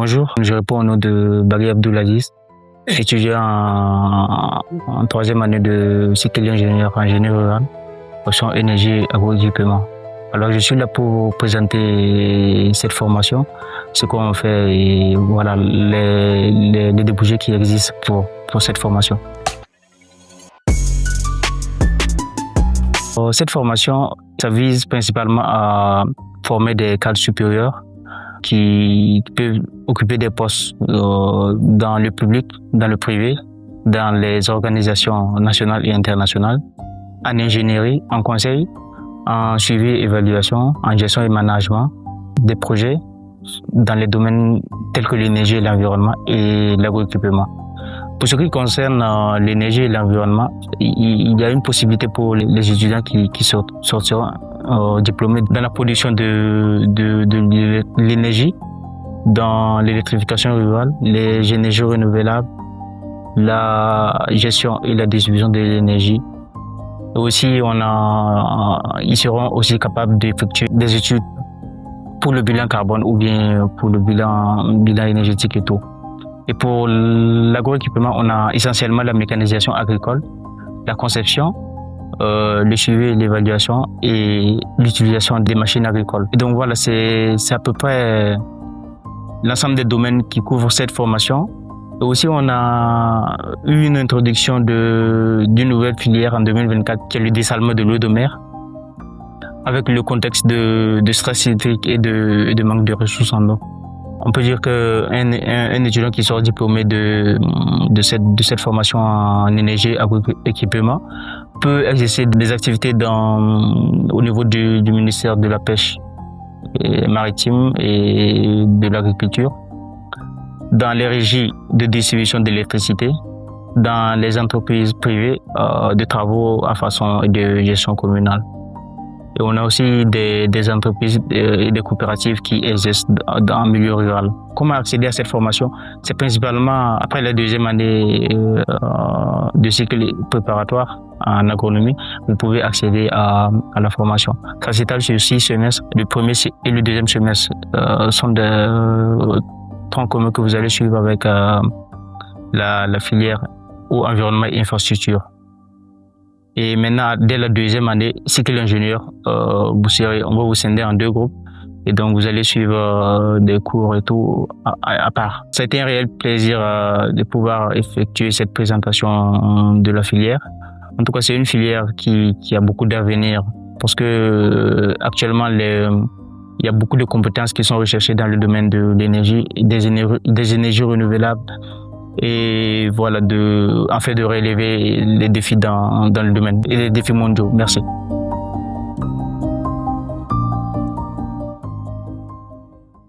Bonjour, je réponds au nom de Bagui Abdoulaziz, étudiant en troisième année de cycle ingénieur en génie rural, option énergie et agroéquipement. Alors je suis là pour présenter cette formation, ce qu'on fait et voilà les débouchés qui existent pour cette formation. Cette formation, ça vise principalement à former des cadres supérieurs qui peuvent occuper des postes dans le public, dans le privé, dans les organisations nationales et internationales, en ingénierie, en conseil, en suivi et évaluation, en gestion et management des projets dans les domaines tels que l'énergie et l'environnement et l'agroéquipement. Pour ce qui concerne l'énergie et l'environnement, il y a une possibilité pour les étudiants qui sortiront diplômés dans la production de l'énergie, dans l'électrification rurale, les énergies renouvelables, la gestion et la distribution de l'énergie. Aussi, ils seront aussi capables d'effectuer des études pour le bilan carbone ou bien pour le bilan énergétique et tout. Et pour l'agroéquipement, on a essentiellement la mécanisation agricole, la conception, le suivi et l'évaluation et l'utilisation des machines agricoles. Et donc voilà, c'est à peu près l'ensemble des domaines qui couvrent cette formation. Et aussi, on a eu une introduction d'une nouvelle filière en 2024 qui est le dessalement de l'eau de mer, avec le contexte de stress hydrique et de manque de ressources en eau. On peut dire qu'un étudiant qui sort diplômé de cette formation en énergie et agroéquipement peut exercer des activités au niveau du ministère de la Pêche maritime et de l'Agriculture, dans les régies de distribution d'électricité, dans les entreprises privées de travaux à façon de gestion communale. Et on a aussi des entreprises et des coopératives qui exercent dans le milieu rural. Comment accéder à cette formation? C'est principalement après la deuxième année de cycle préparatoire en agronomie, vous pouvez accéder à la formation. Ça s'étale sur 6 semestres. Le premier et le deuxième semestre sont des troncs communs que vous allez suivre avec la filière ou environnement et infrastructure. Et maintenant, dès la deuxième année, cycle ingénieur, on va vous scinder en 2 groupes. Et donc, vous allez suivre des cours et tout à part. Ça a été un réel plaisir de pouvoir effectuer cette présentation de la filière. En tout cas, c'est une filière qui a beaucoup d'avenir parce que actuellement, il y a beaucoup de compétences qui sont recherchées dans le domaine de l'énergie, des énergies renouvelables. Et voilà, en fait de relever les défis dans le domaine et les défis mondiaux. Merci.